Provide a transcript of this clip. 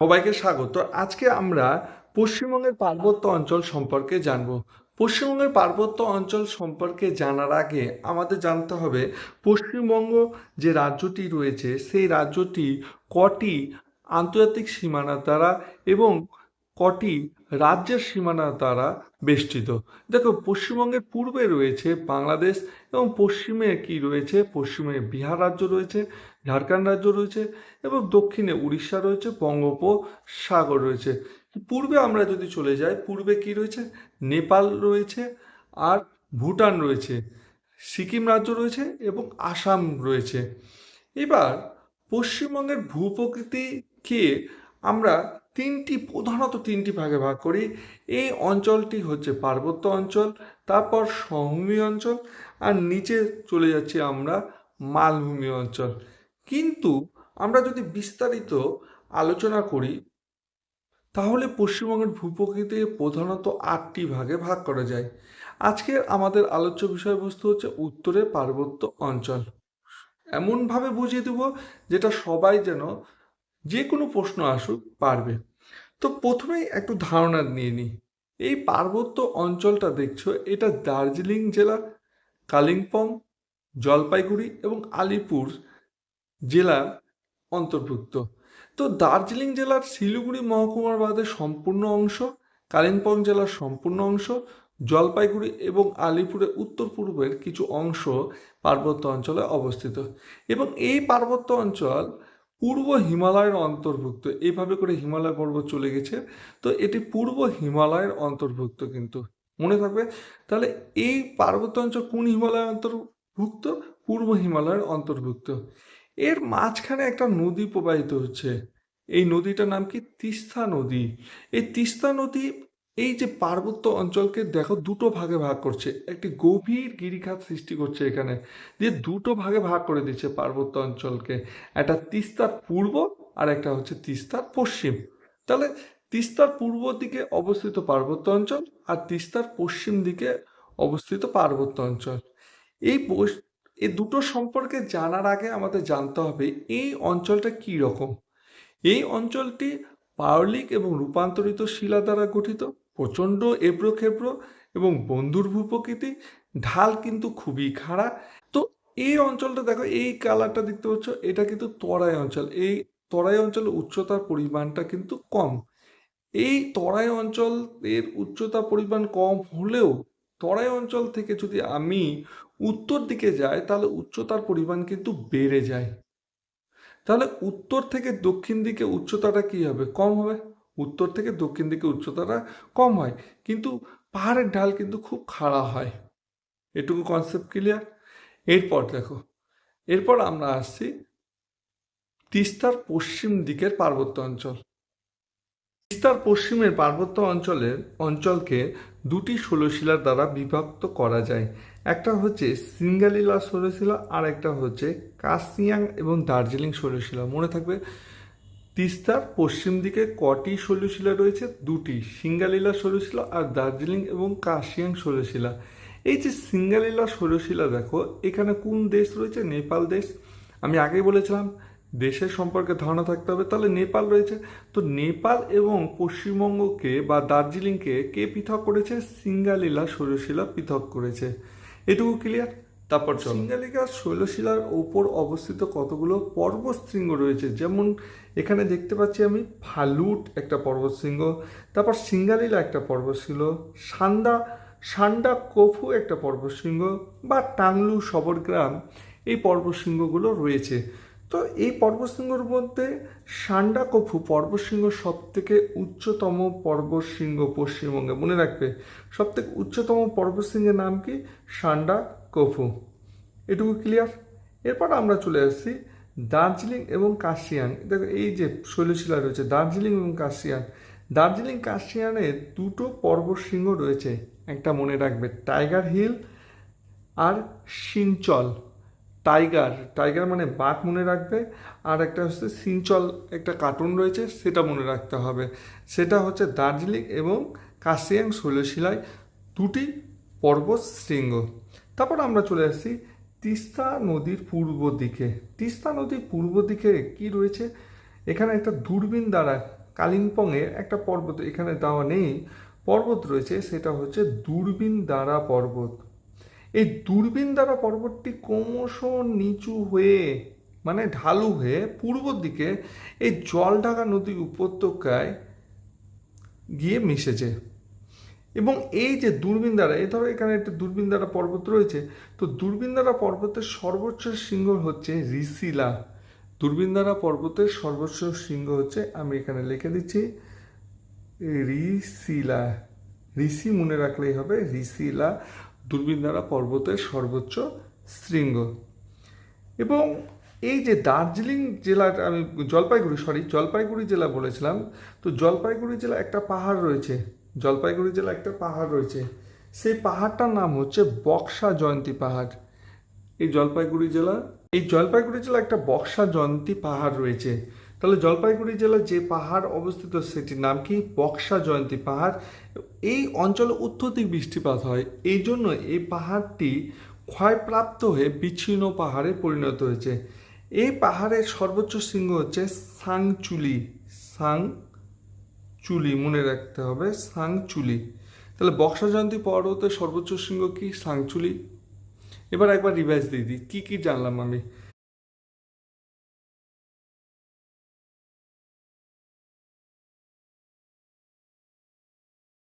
সবাইকে স্বাগত। আজকে আমরা পশ্চিমবঙ্গের পার্বত্য অঞ্চল সম্পর্কে জানব। পশ্চিমবঙ্গের পার্বত্য অঞ্চল সম্পর্কে জানার আগে আমাদের জানতে হবে পশ্চিমবঙ্গ যে রাজ্যটি রয়েছে সেই রাজ্যটি কটি আন্তর্জাতিক সীমানা দ্বারা এবং কটি রাজ্যের সীমানা দ্বারা বেষ্টিত। দেখো, পশ্চিমবঙ্গের পূর্বে রয়েছে বাংলাদেশ এবং পশ্চিমে কি রয়েছে, পশ্চিমে বিহার রাজ্য রয়েছে, ঝাড়খণ্ড রাজ্য রয়েছে এবং দক্ষিণে উড়িষ্যা রয়েছে, বঙ্গোপসাগর রয়েছে। পূর্বে আমরা যদি চলে যাই, পূর্বে কি রয়েছে, নেপাল রয়েছে আর ভুটান রয়েছে, সিকিম রাজ্য রয়েছে এবং আসাম রয়েছে। এবার পশ্চিমবঙ্গের ভূপ্রকৃতিকে আমরা প্রধানত তিনটি ভাগে ভাগ করি। এই অঞ্চলটি হচ্ছে পার্বত্য অঞ্চল, তারপর সমভূমি অঞ্চল, আর নিচে চলে যাচ্ছি আমরা মালভূমি অঞ্চল। কিন্তু আমরা যদি বিস্তারিত আলোচনা করি তাহলে পশ্চিমবঙ্গের ভূপ্রকৃতিকে প্রধানত 8টি ভাগে ভাগ করা যায়। আজকের আমাদের আলোচ্য বিষয়বস্তু হচ্ছে উত্তরে পার্বত্য অঞ্চল। এমনভাবে বুঝিয়ে দেব যেটা সবাই যেন যে কোনো প্রশ্ন আসুক পারবে। তো প্রথমেই একটু ধারণা নিয়ে নিই। এই পার্বত্য অঞ্চলটা দেখছো, এটা দার্জিলিং জেলা, কালিম্পং, জলপাইগুড়ি এবং আলিপুর জেলার অন্তর্ভুক্ত। তো দার্জিলিং জেলার শিলিগুড়ি মহকুমার বাদে সম্পূর্ণ অংশ, কালিম্পং জেলার সম্পূর্ণ অংশ, জলপাইগুড়ি এবং আলিপুরের উত্তর পূর্বের কিছু অংশ পার্বত্য অঞ্চলে অবস্থিত। এবং এই পার্বত্য অঞ্চল পূর্ব হিমালয়ের অন্তর্ভুক্ত। এইভাবে করে হিমালয় পর্বত চলে গেছে, তো এটি পূর্ব হিমালয়ের অন্তর্ভুক্ত, কিন্তু মনে থাকবে। তাহলে এই পার্বত্য অঞ্চল কোন হিমালয়ের অন্তর্ভুক্ত? পূর্ব হিমালয়ের অন্তর্ভুক্ত। এর মাঝখানে একটা নদী প্রবাহিত হচ্ছে। এই নদীটার নাম কি? তিস্তা নদী। এই তিস্তা নদী এই যে পার্বত্য অঞ্চলকে দেখো দুটো ভাগে ভাগ করছে, একটি গভীর গিরিখাত সৃষ্টি করছে এখানে, দিয়ে দুটো ভাগে ভাগ করে দিচ্ছে পার্বত্য অঞ্চলকে। একটা তিস্তার পূর্ব আর একটা হচ্ছে তিস্তার পশ্চিম। তাহলে তিস্তার পূর্ব দিকে অবস্থিত পার্বত্য অঞ্চল আর তিস্তার পশ্চিম দিকে অবস্থিত পার্বত্য অঞ্চল। এই এই দুটো সম্পর্কে জানার আগে আমাদের জানতে হবে এই অঞ্চলটা কি রকম। এই অঞ্চলটি পাললিক এবং রূপান্তরিত শিলা দ্বারা গঠিত, প্রচণ্ড এবড়ো খেবড়ো এবং বন্ধুর ভূপ্রকৃতি, ঢাল কিন্তু খুবই খাড়া। তো এই অঞ্চলটা দেখো, এই কালারটা দেখতে পাচ্ছ, এটা কিন্তু তরাই অঞ্চল। এই তরাই অঞ্চলের উচ্চতার পরিমাণটা কিন্তু কম। এই তরাই অঞ্চলের উচ্চতা পরিমাণ কম হলেও তরাই অঞ্চল থেকে যদি আমি উত্তর দিকে যাই তাহলে উচ্চতার পরিমাণ কিন্তু বেড়ে যায়। তাহলে উত্তর থেকে দক্ষিণ দিকে উচ্চতাটা কি হবে? কম হবে। উত্তর থেকে দক্ষিণ দিকে উচ্চতাটা কম হয়, কিন্তু পাহাড়ের ঢাল কিন্তু খুব খাড়া হয়। এটুকু কনসেপ্ট ক্লিয়ার? এরপর দেখো, এরপর আমরা আসছি তিস্তার পশ্চিম দিকের পার্বত্য অঞ্চল। তিস্তার পশ্চিমের পার্বত্য অঞ্চলকে দুটি ষোলশিলার দ্বারা বিভক্ত করা যায়। একটা হচ্ছে সিঙ্গালীলা ষোলশিলা আর একটা হচ্ছে কার্শিয়াং এবং দার্জিলিং ষোলশিলা। মনে থাকবে, তিস্তার পশ্চিম দিকে কটি ষোলশিলা রয়েছে? দুটি, সিঙ্গালীলা ষোলশিলা আর দার্জিলিং এবং কার্শিয়াং ষোলশিলা। এই যে সিঙ্গালীলা ষোলশিলা দেখো, এখানে কোন দেশ রয়েছে? নেপাল দেশ। আমি আগেই বলেছিলাম দেশের সম্পর্কে ধারণা থাকতে হবে, তাহলে নেপাল রয়েছে। তো নেপাল এবং পশ্চিমবঙ্গকে বা দার্জিলিংকে কে পৃথক করেছে? সিঙ্গালীলা ষোলশিলা পৃথক করেছে। এটুকু ক্লিয়ার? তারপর সিঙ্গালিকা শৈলশিলার ওপর অবস্থিত কতগুলো পর্বতশৃঙ্গ রয়েছে, যেমন এখানে দেখতে পাচ্ছি আমি ফালুট একটা পর্বতশৃঙ্গ, তারপর সিঙ্গালীলা একটা পর্বতশৃঙ্গ, সান্ডা কফু একটা পর্বতশৃঙ্গ, বা টাংলু সবরগ্রাম, এই পর্বতশৃঙ্গগুলো রয়েছে। তো এই পর্বতশৃঙ্গর মধ্যে সান্ডাকফু পর্বতশৃঙ্গ সব থেকে উচ্চতম পর্বতশৃঙ্গ পশ্চিমবঙ্গে। মনে রাখবে, সব থেকে উচ্চতম পর্বতশৃঙ্গের নাম কি? সান্ডাকফু। এটুকু ক্লিয়ার? এরপর আমরা চলে আসছি দার্জিলিং এবং কার্শিয়াং। দেখো, এই যে শৈলশিলা রয়েছে দার্জিলিং এবং কার্শিয়াং। দার্জিলিং কার্শিয়াংয়ের দুটো পর্বতশৃঙ্গ রয়েছে, একটা মনে রাখবে টাইগার হিল আর সিনচল। টাইগার টাইগার মানে বাঘ মনে রাখবে, আর একটা হচ্ছে সিনচল, একটা কার্টুন রয়েছে, সেটা মনে রাখতে হবে। সেটা হচ্ছে দার্জিলিং এবং কার্শিয়াং শৈলশিলায় দুটি পর্বত শৃঙ্গ। তারপর আমরা চলে আসছি তিস্তা নদীর পূর্ব দিকে। তিস্তা নদীর পূর্ব দিকে কি রয়েছে? এখানে একটা দূরবীন দ্বারা কালিম্পংয়ে একটা পর্বত এখানে দেওয়া নেই, পর্বত রয়েছে, সেটা হচ্ছে দূরবিনদারা পর্বত। এই দূরবিনদারা পর্বতটি ক্রমশ নিচু হয়ে মানে ঢালু হয়ে পূর্ব দিকে এই জলঢাকা নদী উপত্যকায় গিয়ে মিশেছে। এবং এই যে দূরবিনদারা, এই ধরো এখানে একটা দূরবিনদারা পর্বত রয়েছে, তো দূরবিনদারা পর্বতের সর্বোচ্চ শৃঙ্গ হচ্ছে ঋষিলা। দূরবিনদারা পর্বতের সর্বোচ্চ শৃঙ্গ হচ্ছে, আমি এখানে লিখে দিচ্ছি, ঋষিলা। ঋষি মনে রাখলেই হবে, ঋষিলা দূরবিনদারা পর্বতের সর্বোচ্চ শৃঙ্গ। এবং এই যে দার্জিলিং জেলাটা আমি জলপাইগুড়ি জেলা বলেছিলাম, তো জলপাইগুড়ি জেলা একটা পাহাড় রয়েছে, জলপাইগুড়ি জেলা একটা পাহাড় রয়েছে, সেই পাহাড়টার নাম হচ্ছে বক্সা জয়ন্তী পাহাড়। এই জলপাইগুড়ি জেলা একটা বক্সা জয়ন্তী পাহাড় রয়েছে। তাহলে জলপাইগুড়ি জেলার যে পাহাড় অবস্থিত সেটির নাম কি? বক্সা জয়ন্তী পাহাড়। এই অঞ্চলে অত্যধিক বৃষ্টিপাত হয়, এই জন্য এই পাহাড়টি ক্ষয়প্রাপ্ত হয়ে বিচ্ছিন্ন পাহাড়ে পরিণত হয়েছে। এই পাহাড়ের সর্বোচ্চ শৃঙ্গ হচ্ছে সাংচুলি। সাংচুলি মনে রাখতে হবে, সাংচুলি। তাহলে বক্সা জয়ন্তী পর্বতের সর্বোচ্চ শৃঙ্গ কি? সাংচুলি। এবার একবার রিভাইজ দিয়ে দিই, কী কী জানলাম আমি।